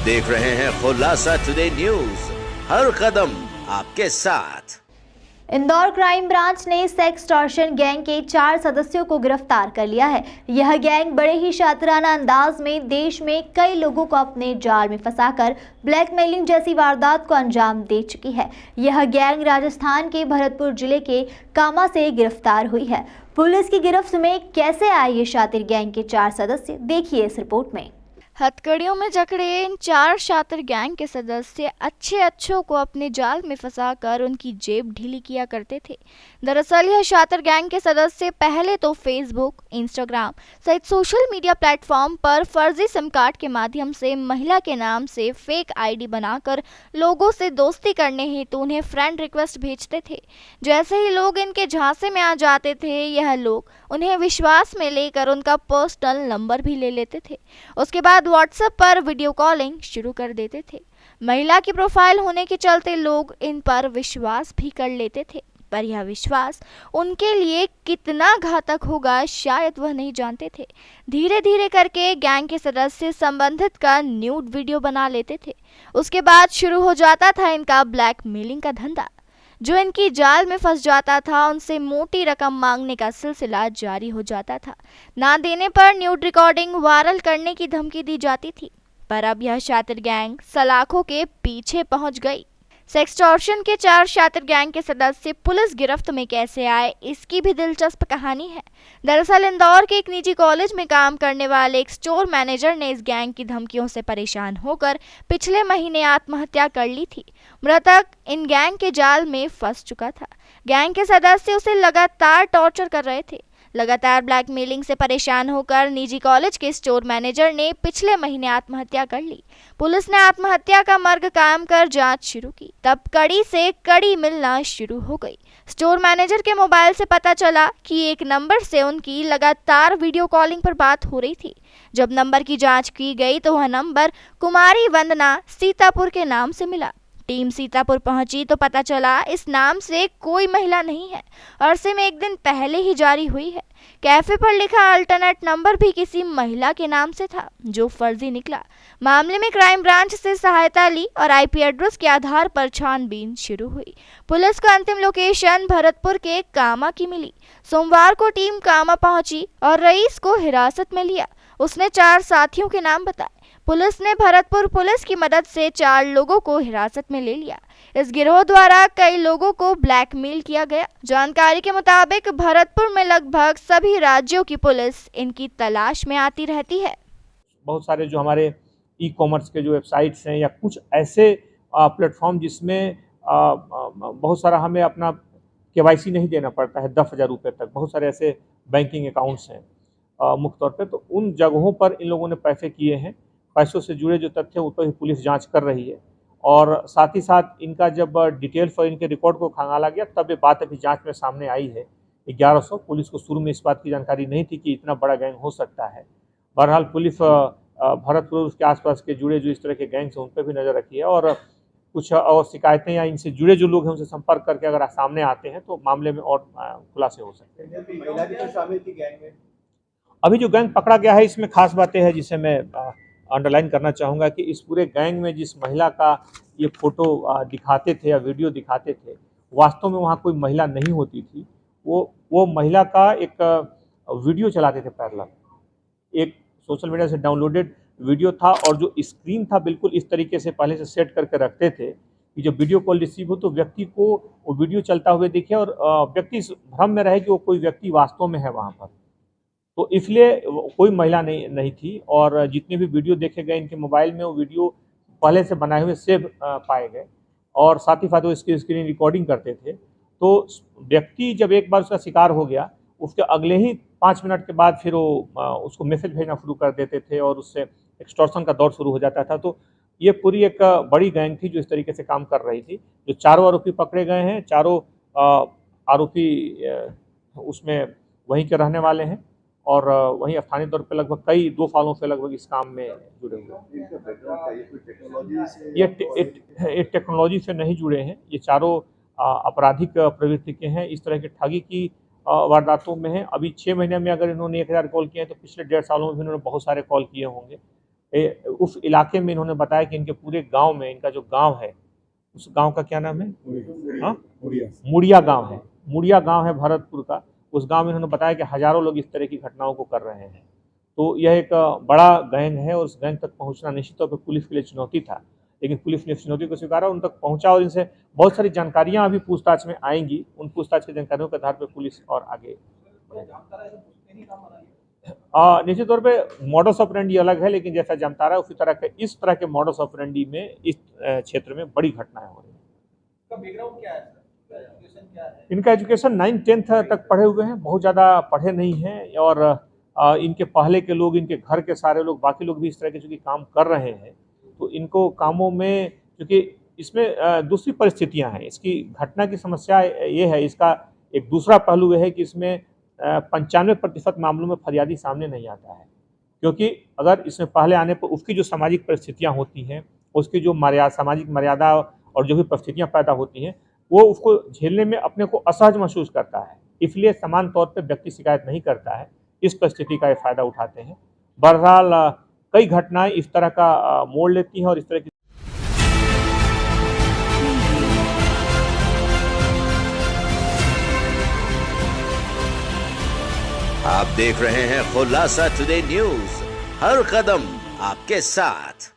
देख रहे हैं खुलासा टुडे न्यूज, हर कदम आपके साथ। इंदौर क्राइम ब्रांच ने सेक्सटॉर्शन गैंग के 4 सदस्यों को गिरफ्तार कर लिया है। यह गैंग बड़े ही शातिराना अंदाज में देश में कई लोगों को अपने जाल में फंसाकर ब्लैकमेलिंग जैसी वारदात को अंजाम दे चुकी है। यह गैंग राजस्थान के भरतपुर जिले के कामा से गिरफ्तार हुई है। पुलिस की गिरफ्त में कैसे आए ये शातिर गैंग के 4 सदस्य, देखिए इस रिपोर्ट में। हथकड़ियों में जकड़े इन 4 शातिर गैंग के सदस्य अच्छों को अपने जाल में फंसाकर उनकी जेब ढीली किया करते थे। दरअसल यह शातिर गैंग के सदस्य पहले तो फेसबुक, इंस्टाग्राम सहित सोशल मीडिया प्लेटफॉर्म पर फर्जी सिम कार्ड के माध्यम से महिला के नाम से फेक आईडी बनाकर लोगों से दोस्ती करने हेतु उन्हें फ्रेंड रिक्वेस्ट भेजते थे। जैसे ही लोग इनके झांसे में आ जाते थे, यह लोग उन्हें विश्वास में लेकर उनका पर्सनल नंबर भी ले लेते थे। उसके बाद व्हाट्सएप पर वीडियो कॉलिंग शुरू कर देते थे। महिला की प्रोफाइल होने के चलते लोग इन पर विश्वास भी कर लेते थे, पर यह विश्वास उनके लिए कितना घातक होगा शायद वह नहीं जानते थे। धीरे धीरे करके गैंग के सदस्य संबंधित का न्यूड वीडियो बना लेते थे। उसके बाद शुरू हो जाता था इनका ब्लैकमेलिंग का धंधा। जो इनकी जाल में फंस जाता था, उनसे मोटी रकम मांगने का सिलसिला जारी हो जाता था। ना देने पर न्यूड रिकॉर्डिंग वायरल करने की धमकी दी जाती थी। पर अब यह शातिर गैंग सलाखों के पीछे पहुंच गई। सेक्सटॉर्शन के 4 शातिर गैंग के सदस्य पुलिस गिरफ्त में कैसे आए, इसकी भी दिलचस्प कहानी है। दरअसल इंदौर के एक निजी कॉलेज में काम करने वाले एक स्टोर मैनेजर ने इस गैंग की धमकियों से परेशान होकर पिछले महीने आत्महत्या कर ली थी। मृतक इन गैंग के जाल में फंस चुका था। गैंग के सदस्य उसे लगातार टॉर्चर कर रहे थे। लगातार ब्लैकमेलिंग से परेशान होकर निजी कॉलेज के स्टोर मैनेजर ने पिछले महीने आत्महत्या कर ली। पुलिस ने आत्महत्या का मर्ग कायम कर जांच शुरू की। तब कड़ी से कड़ी मिलना शुरू हो गई। स्टोर मैनेजर के मोबाइल से पता चला कि एक नंबर से उनकी लगातार वीडियो कॉलिंग पर बात हो रही थी। जब नंबर की जांच की गई तो वह नंबर कुमारी वंदना सीतापुर के नाम से मिला। टीम सीतापुर पहुंची तो पता चला इस नाम से कोई महिला नहीं है और सिम एक दिन पहले ही जारी हुई है। कैफे पर लिखा अल्टरनेट नंबर भी किसी महिला के नाम से था, जो फर्जी निकला। मामले में क्राइम ब्रांच से सहायता ली और आईपी एड्रेस के आधार पर छानबीन शुरू हुई। पुलिस को अंतिम लोकेशन भरतपुर के कामा की मिली। सोमवार को टीम कामा पहुंची और रईस को हिरासत में लिया। उसने 4 साथियों के नाम बताए। पुलिस ने भरतपुर पुलिस की मदद से 4 लोगों को हिरासत में ले लिया। इस गिरोह द्वारा कई लोगों को ब्लैकमेल किया गया। जानकारी के मुताबिक भरतपुर में लगभग सभी राज्यों की पुलिस इनकी तलाश में आती रहती है। बहुत सारे जो हमारे ई कॉमर्स के जो वेबसाइट्स हैं या कुछ ऐसे प्लेटफॉर्म जिसमें बहुत सारा हमें अपना केवाईसी नहीं देना पड़ता है 10,000 रुपये तक, बहुत सारे ऐसे बैंकिंग अकाउंट्स हैं मुख्य तौर पे, तो उन जगहों पर इन लोगों ने पैसे किए हैं। पैसों से जुड़े जो तथ्य उन पर पुलिस जांच कर रही है और साथ ही साथ इनका जब डिटेल्स और इनके रिकॉर्ड को खंगाला गया तब ये बात अभी जांच में सामने आई है। 1100 पुलिस को शुरू में इस बात की जानकारी नहीं थी कि इतना बड़ा गैंग हो सकता है। बहरहाल पुलिस भरतपुर उसके आसपास के जुड़े जो इस तरह के गैंग्स हैं उन पर भी नज़र रखी है और कुछ और शिकायतें या इनसे जुड़े जो लोग हैं उनसे संपर्क करके अगर सामने आते हैं तो मामले में और खुलासे हो सकते हैं। महिला भी शामिल थी गैंग में? अभी जो गैंग पकड़ा गया है इसमें खास बातें हैं जिसे मैं अंडरलाइन करना चाहूँगा कि इस पूरे गैंग में जिस महिला का ये फोटो दिखाते थे या वीडियो दिखाते थे, वास्तव में वहाँ कोई महिला नहीं होती थी। वो महिला का एक वीडियो चलाते थे पैरेलल, एक सोशल मीडिया से डाउनलोडेड वीडियो था और जो स्क्रीन था बिल्कुल इस तरीके से पहले से सेट करके रखते थे कि जब वीडियो कॉल रिसीव हो तो व्यक्ति को वो वीडियो चलता हुए दिखे और व्यक्ति इस भ्रम में रहे कि वो कोई व्यक्ति वास्तव में है वहाँ पर। तो इसलिए कोई महिला नहीं थी और जितने भी वीडियो देखे गए इनके मोबाइल में वो वीडियो पहले से बनाए हुए सेव पाए गए और साथ ही साथ वो इसकी स्क्रीन रिकॉर्डिंग करते थे। तो व्यक्ति जब एक बार उसका शिकार हो गया, उसके अगले ही 5 मिनट के बाद फिर वो उसको मैसेज भेजना शुरू कर देते थे और उससे एक्सटॉर्शन का दौर शुरू हो जाता था। तो ये पूरी एक बड़ी गैंग थी जो इस तरीके से काम कर रही थी। जो 4 आरोपी पकड़े गए हैं, चारों आरोपी उसमें वहीं के रहने वाले हैं और वहीं स्थानीय तौर पे लगभग कई 2 सालों से लगभग इस काम में जुड़े हुए हैं। ये टेक्नोलॉजी से नहीं जुड़े हैं, ये चारों आपराधिक प्रवृत्ति के हैं। इस तरह की ठगी की वारदातों में हैं। अभी 6 महीने में अगर इन्होंने 1000 कॉल किए हैं तो पिछले 1.5 सालों में भी इन्होंने बहुत सारे कॉल किए होंगे। उस इलाके में इन्होंने बताया कि इनके पूरे गांव में, इनका जो गांव है, उस गांव का क्या नाम है? हाँ, मुड़िया गांव है। मुड़िया गांव है भरतपुर का। उस गांव में इन्होंने बताया कि हजारों लोग इस तरह की घटनाओं को कर रहे हैं। तो यह एक बड़ा गैंग है और उस गैंग तक पहुंचना निश्चित तौर पर पुलिस के लिए चुनौती था, लेकिन पुलिस ने इस चुनौती को स्वीकारा, उन तक पहुंचा और इनसे बहुत सारी जानकारियां अभी पूछताछ में आएंगी। उन पूछताछ की जानकारियों के आधार पर पुलिस और आगे निश्चित तौर पे मॉडस ऑपरेंडी अलग है, लेकिन जैसा जामतारा उसी तरह के इस तरह के मॉडस ऑपरेंडी में इस क्षेत्र में बड़ी घटनाएं हो रही हैं। बैकग्राउंड क्या है? एजुकेशन क्या है? इनका एजुकेशन 9-10 तक पढ़े हुए हैं, बहुत ज़्यादा पढ़े नहीं हैं। और इनके पहले के लोग, इनके घर के सारे लोग, बाकी लोग भी इस तरह के चूँकि काम कर रहे हैं, तो इनको कामों में, क्योंकि इसमें दूसरी परिस्थितियां हैं। इसकी घटना की समस्या ये है, इसका एक दूसरा पहलू ये है कि इसमें 95% मामलों में फरियादी सामने नहीं आता है, क्योंकि अगर इसमें पहले आने पर उसकी जो सामाजिक परिस्थितियां होती हैं, उसकी जो सामाजिक मर्यादा और जो भी परिस्थितियां पैदा होती हैं, वो उसको झेलने में अपने को असहज महसूस करता है, इसलिए समान तौर पर व्यक्ति शिकायत नहीं करता है। इस परिस्थिति का ये फायदा उठाते हैं। बहरहाल कई घटनाएं इस तरह का मोड़ लेती हैं और इस तरह की आप देख रहे हैं खुलासा टुडे न्यूज, हर कदम आपके साथ।